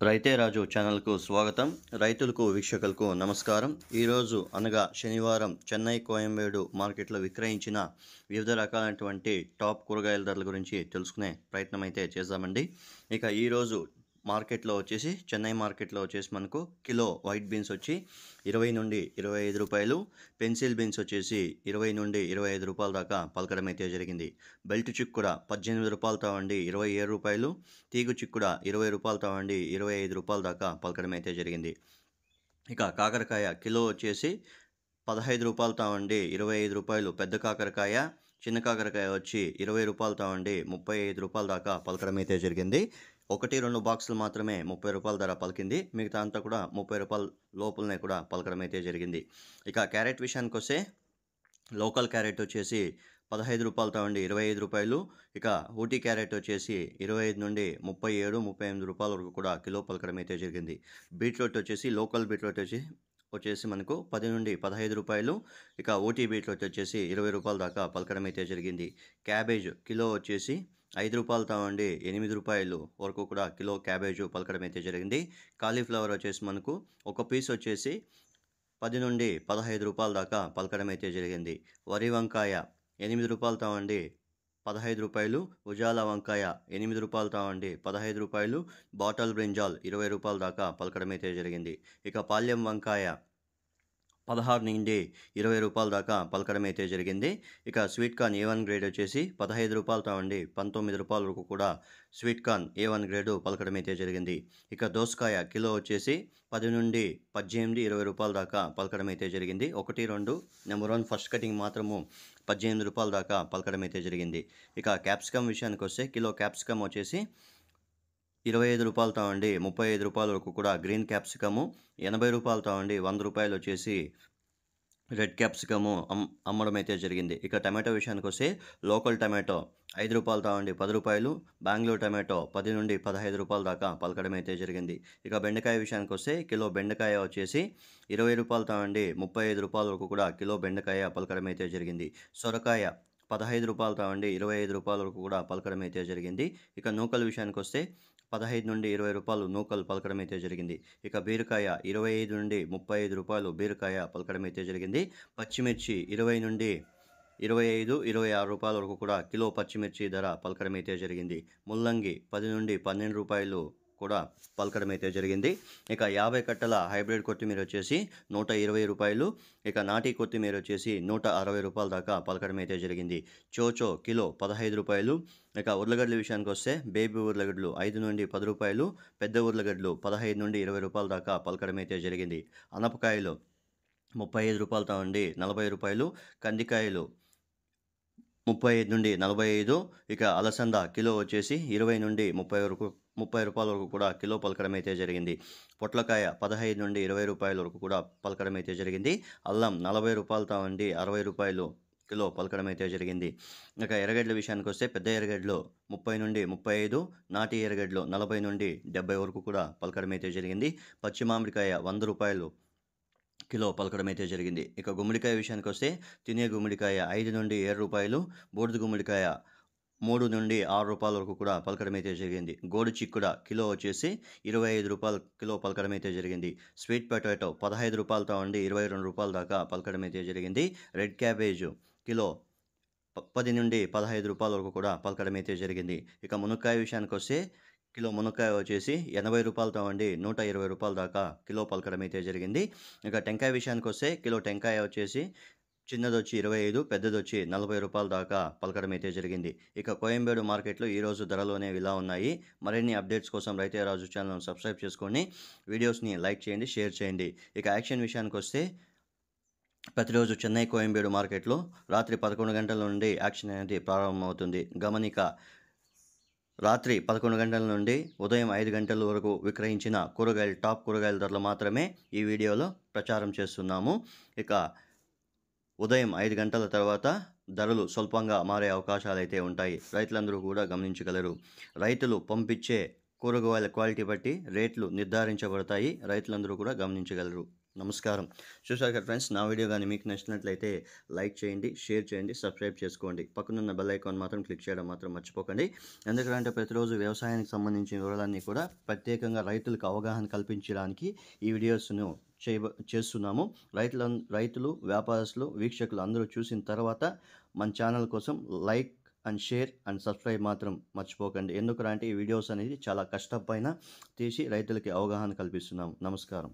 రైతే రాజు ఛానల్కు స్వాగతం. రైతులకు వీక్షకులకు నమస్కారం. ఈరోజు అనగా శనివారం చెన్నై కోయంబేడు మార్కెట్లో విక్రయించిన వివిధ రకాలైనటువంటి టాప్ కూరగాయల ధరల గురించి తెలుసుకునే ప్రయత్నం అయితే చేద్దామండి. ఇక ఈరోజు మార్కెట్లో వచ్చేసి చెన్నై మార్కెట్లో వచ్చేసి మనకు కిలో వైట్ బీన్స్ వచ్చి 20 నుండి 25 రూపాయలు, పెన్సిల్ బీన్స్ వచ్చేసి 20 నుండి 25 రూపాయల దాకా పలకడం అయితే జరిగింది. బెల్ట్ చిక్కుడ 18 రూపాయలతో అండి 27 రూపాయలు, తీగు చిక్కుడ 20 రూపాయలతో అండి 25 రూపాయల దాకా పలకడం అయితే జరిగింది. ఇక కాకరకాయ కిలో వచ్చేసి 15 రూపాయలతో అండి 25 రూపాయలు పెద్ద కాకరకాయ, చిన్న కాకరకాయ వచ్చి 20 రూపాయలతో అండి 35 రూపాయల దాకా పలకడం అయితే జరిగింది. 1-2 బాక్సులు మాత్రమే 30 రూపాయల ధర పలికింది. మిగతా అంతా కూడా 30 రూపాయల లోపలనే కూడా పలకడం అయితే జరిగింది. ఇక క్యారెట్ విషయానికి వస్తే లోకల్ క్యారెట్ వచ్చేసి 15 రూపాయలతో అండి 25 రూపాయలు, ఇక ఊటీ క్యారెట్ వచ్చేసి 25 నుండి 37, 38 రూపాయల వరకు కూడా కిలో పలకడం అయితే జరిగింది. బీట్రూట్ వచ్చేసి లోకల్ బీట్రూట్ వచ్చేసి మనకు 10 నుండి 15 రూపాయలు, ఇక ఊటీ బీట్రూట్ వచ్చేసి 20 రూపాయల దాకా పలకడం అయితే జరిగింది. క్యాబేజ్ కిలో వచ్చేసి 5 రూపాయలతో అండి 8 రూపాయలు వరకు కూడా కిలో క్యాబేజ్ పలకడం అయితే జరిగింది. కాలీఫ్లవర్ వచ్చేసి మనకు ఒక పీస్ వచ్చేసి 10 నుండి 15 రూపాయల దాకా పలకడం అయితే జరిగింది. వరి వంకాయ 8 రూపాయలతో అండి 15 రూపాయలు, ఉజాల వంకాయ 8 రూపాయలతో అండి 15 రూపాయలు, బాటల్ బ్రింజాల్ 20 రూపాయల దాకా పలకడం అయితే జరిగింది. ఇక పాల్యం వంకాయ 16 నుండి 20 రూపాయల దాకా పలకడం అయితే జరిగింది. ఇక స్వీట్ కార్న్ A1 గ్రేడ్ వచ్చేసి 15 రూపాయలతో అండి 19 రూపాయల వరకు కూడా స్వీట్ కార్న్ A1 గ్రేడ్ పలకడం అయితే జరిగింది. ఇక దోసకాయ కిలో వచ్చేసి 10 నుండి 18, 20 రూపాయల దాకా పలకడం అయితే జరిగింది. 1-2 నెంబర్ 1 ఫస్ట్ కటింగ్ మాత్రము 18 రూపాయల దాకా పలకడం అయితే జరిగింది. ఇక క్యాప్సికమ్ విషయానికి వస్తే కిలో క్యాప్సికమ్ వచ్చేసి 25 రూపాయలతో అండి 35 రూపాయల వరకు కూడా గ్రీన్ క్యాప్సికము, 80 రూపాయలతో అండి 100 రూపాయలు వచ్చేసి రెడ్ క్యాప్సికము అమ్మడం అయితే జరిగింది. ఇక టమాటో విషయానికి వస్తే లోకల్ టమాటో 5 రూపాయలతో అండి 10 రూపాయలు, బెంగళూరు టమాటో 10 నుండి 15 రూపాయల దాకా పలకడం అయితే జరిగింది. ఇక బెండకాయ విషయానికి వస్తే కిలో బెండకాయ వచ్చేసి 20 రూపాయలతో అండి 35 రూపాయల వరకు కూడా కిలో బెండకాయ పలకడం అయితే జరిగింది. సొరకాయ 15 రూపాయలతో అండి 25 రూపాయల వరకు కూడా పలకడం అయితే జరిగింది. ఇక నూకల విషయానికి వస్తే 15 నుండి 20 రూపాయలు నూకలు పలకడం అయితే జరిగింది. ఇక బీరకాయ 25 నుండి 35 రూపాయలు బీరకాయ పలకడం అయితే జరిగింది. పచ్చిమిర్చి 20 నుండి 25, 26 రూపాయల వరకు కూడా కిలో పచ్చిమిర్చి ధర పలకడం అయితే జరిగింది. ముల్లంగి 10 నుండి 12 రూపాయలు కూడా పలకడం అయితే జరిగింది. ఇక 50 కట్టల హైబ్రిడ్ కొత్తిమీర వచ్చేసి 120 రూపాయలు, ఇక నాటి కొత్తిమీర వచ్చేసి 160 రూపాయల దాకా పలకడం అయితే జరిగింది. చోచో కిలో 15 రూపాయలు. ఇక ఉర్లగడ్డల విషయానికి వస్తే బేబీ ఉర్లగడ్డలు 5 నుండి 10 రూపాయలు, పెద్ద ఉర్లగడ్డలు 15 నుండి 20 రూపాయల దాకా పలకడం అయితే జరిగింది. అనపకాయలు 35 రూపాయలతో అండి 40 రూపాయలు, కందికాయలు 35 నుండి 45, ఇక అలసంద కిలో వచ్చేసి 20 నుండి 30 రూపాయల వరకు కూడా కిలో పలకడం అయితే జరిగింది. పొట్లకాయ 15 నుండి 20 రూపాయల వరకు కూడా పలకడం అయితే జరిగింది. అల్లం 40 రూపాయలతో అండి 60 రూపాయలు కిలో పలకడం అయితే జరిగింది. ఇక ఎర్రగడ్డల విషయానికి వస్తే పెద్ద ఎర్రగడ్డలు 30 నుండి 35, నాటి ఎర్రగడ్డలు 40 నుండి 70 వరకు కూడా పలకడం అయితే జరిగింది. పచ్చి మామిడికాయ 100 రూపాయలు కిలో పలకడం అయితే జరిగింది. ఇక గుమ్మడికాయ విషయానికి వస్తే తినే గుమ్మడికాయ 5 నుండి 7 రూపాయలు, బూడిద గుమ్మడికాయ 3 నుండి 6 రూపాయల వరకు కూడా పలకడం అయితే జరిగింది. గోడు చిక్కుడ కిలో వచ్చేసి 25 రూపాయలు కిలో పలకడం అయితే జరిగింది. స్వీట్ పొటాటో 15 రూపాయలతో అండి 22 రూపాయల దాకా పలకడం అయితే జరిగింది. రెడ్ క్యాబేజ్ కిలో 10 నుండి 15 రూపాయల వరకు కూడా పలకడం అయితే జరిగింది. ఇక మునక్కాయ విషయానికి వస్తే కిలో మునక్కాయ వచ్చేసి 80 రూపాయలతో అండి 120 రూపాయల దాకా కిలో పలకడం అయితే జరిగింది. ఇక టెంకాయ విషయానికి వస్తే కిలో టెంకాయ వచ్చేసి చిన్నది వచ్చి 25, పెద్దది వచ్చి 40 రూపాయల దాకా పలకడం అయితే జరిగింది. ఇక కోయంబేడు మార్కెట్లో ఈరోజు ధరలు అనేవి ఇలా ఉన్నాయి. మరిన్ని అప్డేట్స్ కోసం రైతే రాజు ఛానల్ను సబ్స్క్రైబ్ చేసుకొని వీడియోస్ని లైక్ చేయండి, షేర్ చేయండి. ఇక యాక్షన్ విషయానికి వస్తే ప్రతిరోజు చెన్నై కోయంబేడు మార్కెట్లో రాత్రి 11 గంటల నుండి యాక్షన్ అనేది ప్రారంభమవుతుంది. గమనిక, రాత్రి 11 గంటల నుండి ఉదయం 5 గంటల వరకు విక్రయించిన టాప్ కూరగాయల ధరలు మాత్రమే ఈ వీడియోలో ప్రచారం చేస్తున్నాము. ఇక ఉదయం 5 గంటల తర్వాత ధరలు స్వల్పంగా మారే అవకాశాలు అయితే ఉంటాయి. రైతులందరూ కూడా గమనించగలరు. రైతులు పంపించే కూరగాయల క్వాలిటీ బట్టి రేట్లు నిర్ధారించబడతాయి. రైతులందరూ కూడా గమనించగలరు. నమస్కారం. చూశారు కదా ఫ్రెండ్స్, నా వీడియో గాని మీకు నచ్చినట్లయితే లైక్ చేయండి, షేర్ చేయండి, సబ్స్క్రైబ్ చేసుకోండి. పక్కనున్న బెల్ ఐకాన్ మాత్రం క్లిక్ చేయడం మాత్రం మర్చిపోకండి. ఎందుకంటే ప్రతిరోజు వ్యవసాయానికి సంబంధించిన వివరాలన్నీ కూడా ప్రత్యేకంగా రైతులకు అవగాహన కల్పించడానికి ఈ వీడియోస్‌ను చేస్తున్నాము. రైతులు, వ్యాపారస్తులు, వీక్షకులు అందరూ చూసిన తర్వాత మన ఛానల్ కోసం like and share and subscribe మాత్రం మర్చిపోకండి. ఎందుకంటే ఈ వీడియోస్ అనేది చాలా కష్టం పైన తీసి రైతులకి అవగాహన కల్పిస్తున్నాము. నమస్కారం.